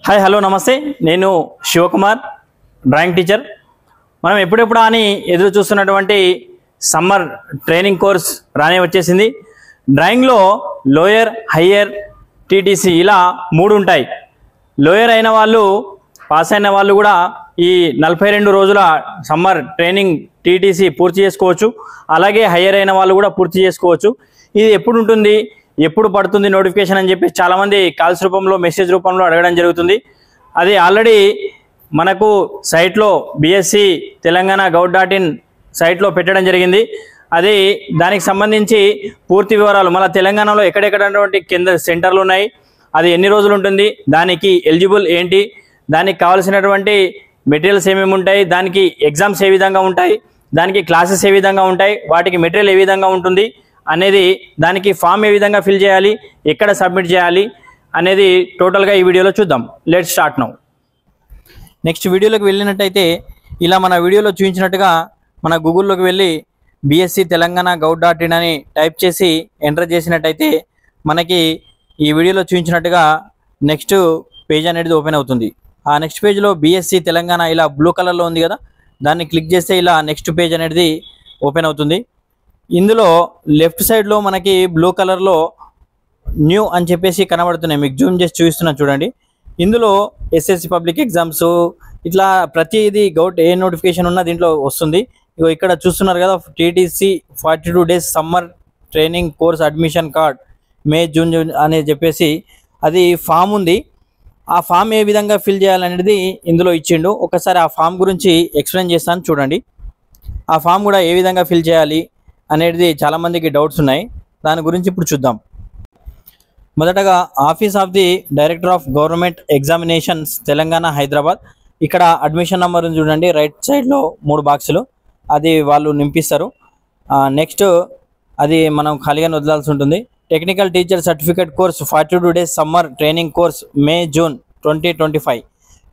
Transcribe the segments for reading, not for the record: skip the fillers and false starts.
Hi hello నమస్తే, నేను Shivakumar, drawing teacher. మనం ఎప్పుడెప్పుడు అని ఎదురు చూస్తున్నటువంటి సమ్మర్ ట్రైనింగ్ కోర్స్ రానే వచ్చేసింది. డ్రాయింగ్లో లోయర్, హయ్యర్, టీటీసీ ఇలా 3 ఉంటాయి. లోయర్ అయిన వాళ్ళు, పాస్ అయిన వాళ్ళు కూడా ఈ 42 రోజుల సమ్మర్ ట్రైనింగ్ టీటీసీ పూర్తి చేసుకోవచ్చు. అలాగే హయ్యర్ అయిన వాళ్ళు కూడా పూర్తి చేసుకోవచ్చు. ఇది ఎప్పుడు ఉంటుంది, ఎప్పుడు పడుతుంది నోటిఫికేషన్ అని చెప్పి చాలామంది కాల్స్ రూపంలో, మెసేజ్ రూపంలో అడగడం జరుగుతుంది. అది ఆల్రెడీ మనకు సైట్లో BSc తెలంగాణ gov.in సైట్లో పెట్టడం జరిగింది. అది దానికి సంబంధించి పూర్తి వివరాలు మన తెలంగాణలో ఎక్కడెక్కడటువంటి కేంద్ర సెంటర్లు ఉన్నాయి, అది ఎన్ని రోజులు ఉంటుంది, దానికి ఎలిజిబుల్ ఏంటి, దానికి కావాల్సినటువంటి మెటీరియల్స్ ఏమేమి ఉంటాయి, దానికి ఎగ్జామ్స్ ఏ విధంగా ఉంటాయి, దానికి క్లాసెస్ ఏ విధంగా ఉంటాయి, వాటికి మెటీరియల్ ఏ విధంగా ఉంటుంది అనేది, దానికి ఫామ్ ఏ విధంగా ఫిల్ చేయాలి, ఎక్కడ సబ్మిట్ చేయాలి అనేది టోటల్గా ఈ వీడియోలో చూద్దాం. Let's start now. నెక్స్ట్ వీడియోలోకి వెళ్ళినట్టయితే ఇలా మన వీడియోలో చూపించినట్టుగా మన గూగుల్లోకి వెళ్ళి BSc తెలంగాణ gov.in అని టైప్ చేసి ఎంటర్ చేసినట్టయితే మనకి ఈ వీడియోలో చూపించినట్టుగా నెక్స్ట్ పేజ్ అనేది ఓపెన్ అవుతుంది. ఆ నెక్స్ట్ పేజ్లో BSc తెలంగాణ ఇలా బ్లూ కలర్లో ఉంది కదా, దాన్ని క్లిక్ చేస్తే ఇలా నెక్స్ట్ పేజ్ అనేది ఓపెన్ అవుతుంది. ఇందులో లెఫ్ట్ సైడ్లో మనకి బ్లూ కలర్లో న్యూ అని చెప్పేసి కనబడుతున్నాయి. మీకు జూమ్ చేసి చూపిస్తున్నాను చూడండి. ఇందులో SSC పబ్లిక్ ఎగ్జామ్స్ ఇట్లా ప్రతిదీ ఏ నోటిఫికేషన్ ఉన్నా దీంట్లో వస్తుంది. ఇగో ఇక్కడ చూస్తున్నారు కదా, TTC 42 days summer training course admission card May June అని చెప్పేసి అది ఫామ్ ఉంది. ఆ ఫామ్ ఏ విధంగా ఫిల్ చేయాలనేది ఇందులో ఇచ్చిండు. ఒకసారి ఆ ఫామ్ గురించి ఎక్స్ప్లెయిన్ చేస్తాను చూడండి. ఆ ఫామ్ కూడా ఏ విధంగా ఫిల్ చేయాలి అనేది చాలామందికి డౌట్స్ ఉన్నాయి. దాని గురించి ఇప్పుడు చూద్దాం. మొదటగా office of the director of government examinations Telangana Hyderabad, ఇక్కడ అడ్మిషన్ నెంబర్ చూడండి, రైట్ సైడ్లో 3 బాక్సులు, అది వాళ్ళు నింపిస్తారు. నెక్స్ట్ అది మనం ఖాళీగా వదలాల్సి ఉంటుంది. Technical teacher certificate course 42 days summer training course May June 2025.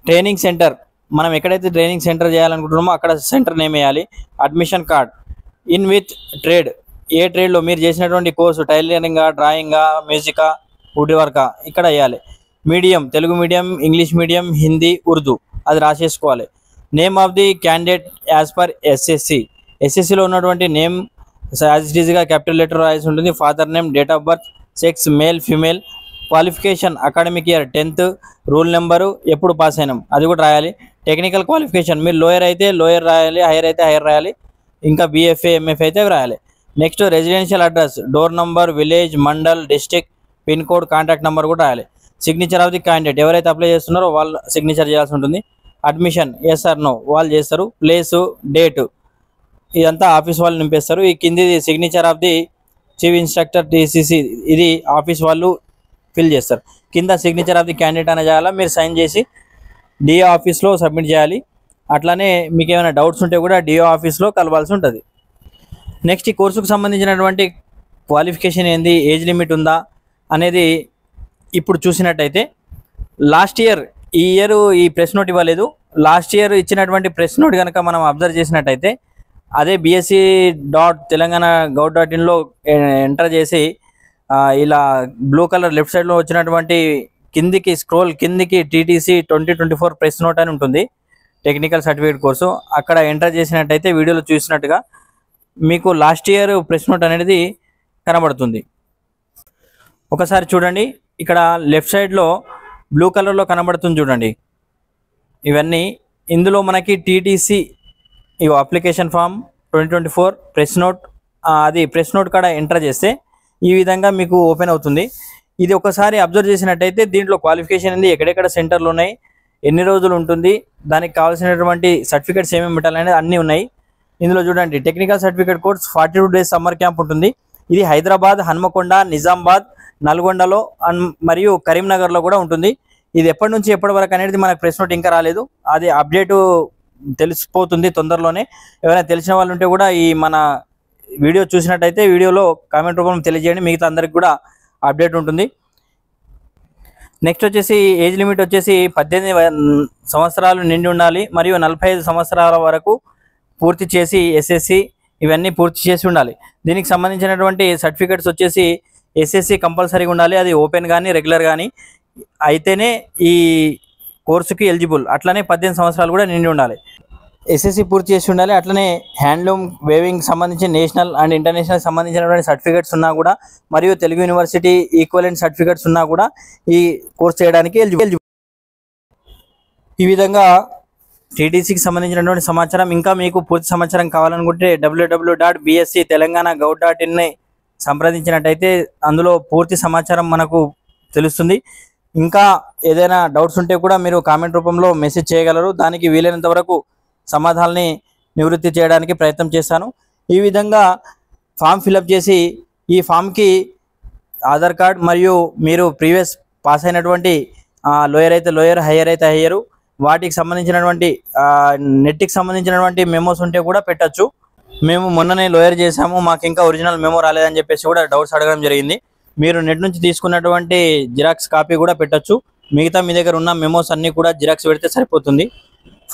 Training centre, మనం ఎక్కడైతే ట్రైనింగ్ సెంటర్ చేయాలనుకుంటున్నామో అక్కడ సెంటర్ నేమ్ వేయాలి. Admission card in with trade, ఏ ట్రేడ్లో మీరు చేసినటువంటి కోర్సు, టైలరింగా, డ్రాయింగా, మ్యూజికా, వుడ్ వర్కా, ఇక్కడ వేయాలి. Medium Telugu medium, English medium, Hindi, Urdu, అది రాసేసుకోవాలి. Name of the candidate as per SSCలో ఉన్నటువంటి నేమ్ యాజ్ ఇట్ ఈజ్గా క్యాపిటల్ లెటర్ రాసి ఉంటుంది. Father name, date of birth, sex male female, qualification academic year 10th, roll number, ఎప్పుడు పాస్ అయినాం అది కూడా రాయాలి. టెక్నికల్ క్వాలిఫికేషన్ మీరు లోయర్ అయితే లోయర్ రాయాలి, హైయర్ అయితే హైయర్ రాయాలి, ఇంకా BFA MF అయితే రాయాలి. Next residential address, door number, village, mandal, district, pin code, contact number కూడా రాయాలి. సిగ్నేచర్ ఆఫ్ ది క్యాండిడేట్, ఎవరైతే అప్లై చేస్తున్నారో వాళ్ళు సిగ్నేచర్ చేయాల్సి ఉంటుంది. అడ్మిషన్ ఎస్ ఆర్ నో వాళ్ళు చేస్తారు. ప్లేసు, డేటు ఇదంతా ఆఫీస్ వాళ్ళు నింపేస్తారు. ఈ కిందిది signature of the chief instructor TCC, ఇది ఆఫీస్ వాళ్ళు ఫిల్ చేస్తారు. కింద సిగ్నేచర్ ఆఫ్ ది క్యాండిడేట్ అనే చేయాలి, మీరు సైన్ చేసి DO ఆఫీస్లో సబ్మిట్ చేయాలి. అట్లానే మీకు ఏమైనా డౌట్స్ ఉంటే కూడా DO ఆఫీస్లో కలవాల్సి ఉంటుంది. నెక్స్ట్ ఈ కోర్సుకు సంబంధించినటువంటి క్వాలిఫికేషన్ ఏంది, ఏజ్ లిమిట్ ఉందా అనేది ఇప్పుడు చూసినట్టయితే, లాస్ట్ ఇయర్, ఈ ఇయర్ ఈ ప్రెస్ నోట్ ఇవ్వలేదు, లాస్ట్ ఇయర్ ఇచ్చినటువంటి ప్రెస్ నోట్ కనుక మనం అబ్జర్వ్ చేసినట్టయితే అదే BSc.తెలంగాణ gov.inలో ఎంటర్ చేసి ఇలా బ్లూ కలర్ లెఫ్ట్ సైడ్లో వచ్చినటువంటి కిందికి స్క్రోల్ కిందికి TTC 2024 ప్రెస్ నోట్ అని ఉంటుంది, టెక్నికల్ సర్టిఫికేట్ కోర్సు. అక్కడ ఎంటర్ చేసినట్టయితే వీడియోలో చూసినట్టుగా మీకు లాస్ట్ ఇయర్ ప్రెస్ నోట్ అనేది కనబడుతుంది. ఒకసారి చూడండి, ఇక్కడ లెఫ్ట్ సైడ్లో బ్లూ కలర్లో కనబడుతుంది చూడండి ఇవన్నీ. ఇందులో మనకి TTC ఇవి అప్లికేషన్ ఫామ్ 2024 ప్రెస్ నోట్, అది ప్రెస్ నోట్ కాడ ఎంటర్ చేస్తే ఈ విధంగా మీకు ఓపెన్ అవుతుంది. ఇది ఒకసారి అబ్జర్వ్ చేసినట్టయితే దీంట్లో క్వాలిఫికేషన్ ఉంది, ఎక్కడెక్కడ సెంటర్లు ఉన్నాయి, ఎన్ని రోజులు ఉంటుంది, దానికి కావాల్సినటువంటి సర్టిఫికేట్స్ ఏమేమి పెట్టాలనేది అన్నీ ఉన్నాయి. ఇందులో చూడండి, technical certificate course 42 days summer camp ఉంటుంది. ఇది హైదరాబాద్, హన్మకొండ, నిజామాబాద్, నల్గొండలో మరియు కరీంనగర్లో కూడా ఉంటుంది. ఇది ఎప్పటి నుంచి ఎప్పటి వరకు అనేది మనకు ప్రెస్ నోట్ ఇంకా రాలేదు, అది అప్డేటు తెలిసిపోతుంది తొందరలోనే. ఎవరైనా తెలిసిన వాళ్ళు ఉంటే కూడా ఈ మన వీడియో చూసినట్టయితే వీడియోలో కామెంట్ రూపంలో తెలియజేయండి, మిగతా అందరికి కూడా అప్డేట్ ఉంటుంది. నెక్స్ట్ వచ్చేసి ఏజ్ లిమిట్ వచ్చేసి 18 సంవత్సరాలు నిండి ఉండాలి మరియు 45 సంవత్సరాల వరకు పూర్తి చేసి SSC ఇవన్నీ పూర్తి చేసి ఉండాలి. దీనికి సంబంధించినటువంటి సర్టిఫికేట్స్ వచ్చేసి SSC కంపల్సరీగా ఉండాలి, అది ఓపెన్ కానీ రెగ్యులర్ కానీ అయితేనే ఈ కోర్సుకి ఎలిజిబుల్, అట్లనే 18 సంవత్సరాలు కూడా నిండి ఉండాలి, ఎస్ఎస్సి పూర్తి చేసి ఉండాలి. అట్లనే హ్యాండ్లూమ్ వేవింగ్ సంబంధించి నేషనల్ అండ్ ఇంటర్నేషనల్ సంబంధించినటువంటి సర్టిఫికేట్స్ ఉన్నా కూడా, మరియు తెలుగు యూనివర్సిటీ ఈక్వలెంట్ సర్టిఫికేట్స్ ఉన్నా కూడా ఈ కోర్స్ చేయడానికి ఎలిజిబుల్. ఈ విధంగా టీటీసీకి సంబంధించినటువంటి సమాచారం. ఇంకా మీకు పూర్తి సమాచారం కావాలనుకుంటే www.bsctelangana.gov.in సంప్రదించినట్టయితే అందులో పూర్తి సమాచారం మనకు తెలుస్తుంది. ఇంకా ఏదైనా డౌట్స్ ఉంటే కూడా మీరు కామెంట్ రూపంలో మెసేజ్ చేయగలరు. దానికి వీలైనంత వరకు సమాధానాన్ని నివృత్తి చేయడానికి ప్రయత్నం చేస్తాను. ఈ విధంగా ఫామ్ ఫిలప్ చేసి ఈ ఫామ్కి ఆధార్ కార్డ్ మరియు మీరు ప్రీవియస్ పాస్ అయినటువంటి లోయర్ అయితే లోయర్, హయ్యర్ అయితే హయ్యరు, వాటికి సంబంధించినటువంటి నెట్కి సంబంధించినటువంటి మెమోస్ ఉంటే కూడా పెట్టచ్చు. మేము మొన్ననే లోయర్ చేసాము, మాకు ఇంకా ఒరిజినల్ మెమో రాలేదని చెప్పేసి కూడా డౌట్స్ అడగడం జరిగింది. మీరు నెట్ నుంచి తీసుకున్నటువంటి జిరాక్స్ కాపీ కూడా పెట్టచ్చు. మిగతా మీ దగ్గర ఉన్న మెమోస్ అన్నీ కూడా జిరాక్స్ పెడితే సరిపోతుంది.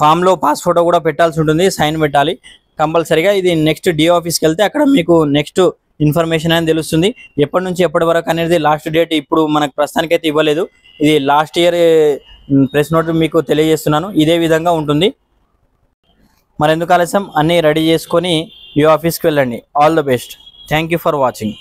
ఫామ్లో పాస్ ఫోటో కూడా పెట్టాల్సి ఉంటుంది, సైన్ పెట్టాలి కంపల్సరీగా. ఇది నెక్స్ట్ డిఓ ఆఫీస్కి వెళ్తే అక్కడ మీకు నెక్స్ట్ ఇన్ఫర్మేషన్ అనేది తెలుస్తుంది. ఎప్పటి నుంచి ఎప్పటి వరకు అనేది లాస్ట్ డేట్ ఇప్పుడు మనకు ప్రస్తుతానికైతే ఇవ్వలేదు. ఇది లాస్ట్ ఇయర్ ప్రెస్ నోట్ మీకు తెలియజేస్తున్నాను. ఇదే విధంగా ఉంటుంది. మరెందుకు ఆలస్యం, అన్నీ రెడీ చేసుకొని డిఓ ఆఫీస్కి వెళ్ళండి. All the best. Thank you for watching.